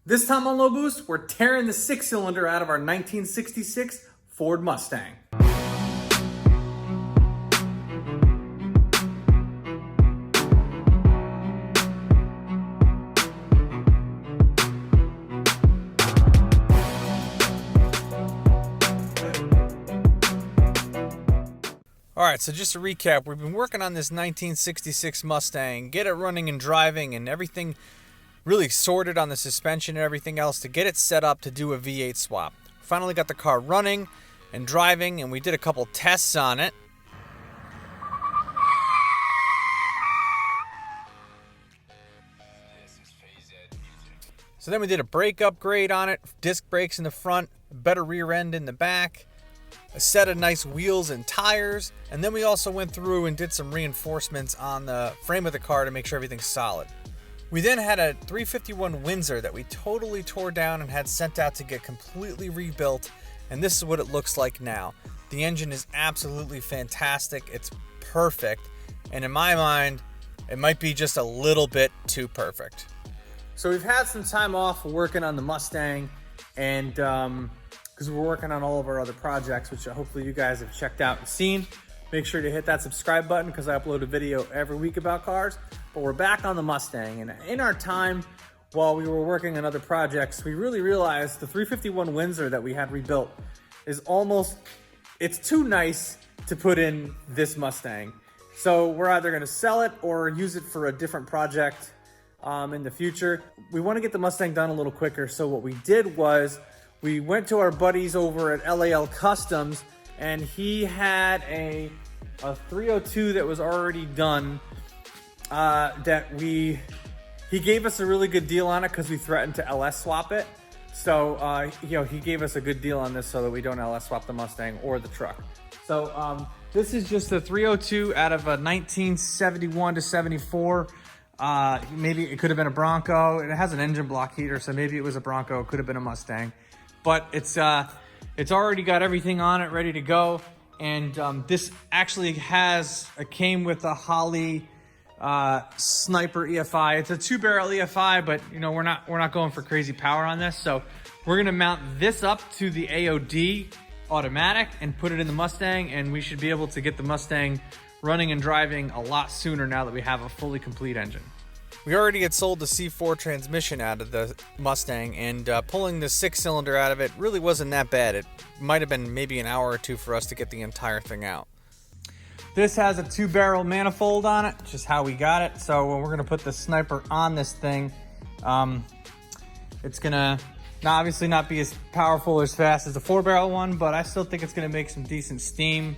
This time on Low Boost, we're tearing the 6-cylinder out of our 1966 Ford Mustang. Alright, so just to recap, we've been working on this 1966 Mustang, get it running and driving and everything really sorted on the suspension and everything else to get it set up to do a V8 swap. Finally got the car running and driving, and we did a couple tests on it. So then we did a brake upgrade on it, disc brakes in the front, better rear end in the back, a set of nice wheels and tires, and then we also went through and did some reinforcements on the frame of the car to make sure everything's solid. We then had a 351 Windsor that we totally tore down and had sent out to get completely rebuilt, and this is what it looks like now. The engine is absolutely fantastic, it's perfect, and in my mind, it might be just a little bit too perfect. So we've had some time off working on the Mustang, and because we're working on all of our other projects, which hopefully you guys have checked out and seen. Make sure to hit that subscribe button because I upload a video every week about cars. But we're back on the Mustang, and in our time while we were working on other projects, we really realized the 351 Windsor that we had rebuilt is it's too nice to put in this Mustang. So we're either gonna sell it or use it for a different project in the future. We wanna get the Mustang done a little quicker, so what we did was we went to our buddies over at LAL Customs, and he had a 302 that was already done he gave us a really good deal on it because we threatened to LS swap it. So he gave us a good deal on this so that we don't LS swap the Mustang or the truck. So this is just a 302 out of a 1971 to 74. Maybe it could have been a Bronco. It has an engine block heater, so maybe it was a Bronco. It could have been a Mustang. But it's already got everything on it ready to go, and this actually came with a Holley Sniper EFI. It's a 2-barrel EFI, but we're not going for crazy power on this, so we're gonna mount this up to the AOD automatic and put it in the Mustang, and we should be able to get the Mustang running and driving a lot sooner now that we have a fully complete engine. We already had sold the C4 transmission out of the Mustang, and pulling the 6-cylinder out of it really wasn't that bad. It might have been maybe an hour or two for us to get the entire thing out. This has a 2-barrel manifold on it, just how we got it. So when we're gonna put the Sniper on this thing, it's gonna obviously not be as powerful or as fast as the 4-barrel one, but I still think it's gonna make some decent steam.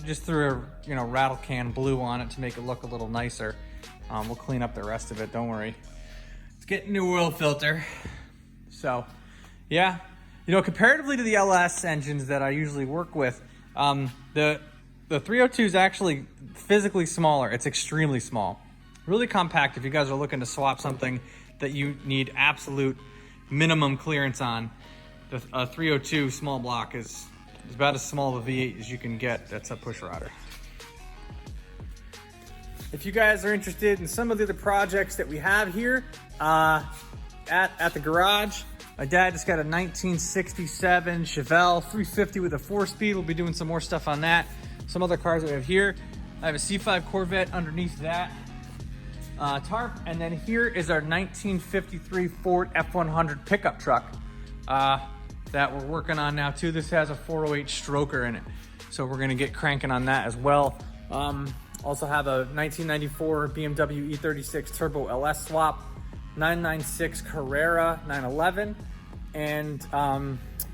Just threw a rattle can blue on it to make it look a little nicer. We'll clean up the rest of it, don't worry. It's getting a new oil filter. So, yeah. Comparatively to the LS engines that I usually work with, the 302 is actually physically smaller. It's extremely small. Really compact if you guys are looking to swap something that you need absolute minimum clearance on. A 302 small block is about as small of a V8 as you can get. That's a push rodder. If you guys are interested in some of the other projects that we have here at the garage, my dad just got a 1967 Chevelle 350 with a 4-speed. We'll be doing some more stuff on that. Some other cars that we have here. I have a C5 Corvette underneath that tarp. And then here is our 1953 Ford F100 pickup truck that we're working on now too. This has a 408 stroker in it, so we're gonna get cranking on that as well. Also have a 1994 BMW E36 Turbo LS swap, 996 Carrera 911, and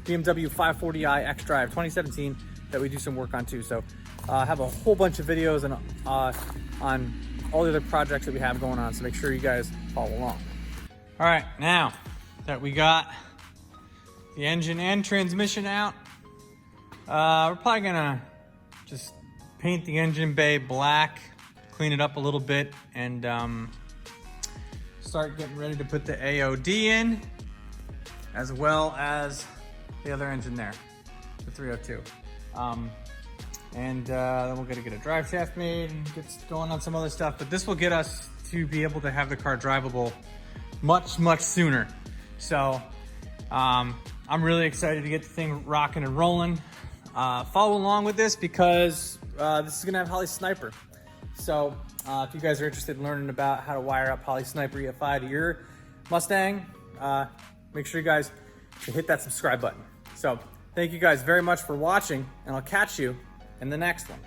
BMW 540i X-Drive 2017 that we do some work on too. So have a whole bunch of videos and on all the other projects that we have going on, so make sure you guys follow along. All right, now that we got the engine and transmission out, we're probably gonna just paint the engine bay black, clean it up a little bit, and start getting ready to put the AOD in, as well as the other engine there, the 302. Then we're gonna get a drive shaft made and get going on some other stuff, but this will get us to be able to have the car drivable much, much sooner. So I'm really excited to get the thing rocking and rolling. Follow along with this because this is gonna have Holley Sniper. So if you guys are interested in learning about how to wire up Holley Sniper EFI to your Mustang, make sure you guys hit that subscribe button. So thank you guys very much for watching, and I'll catch you in the next one.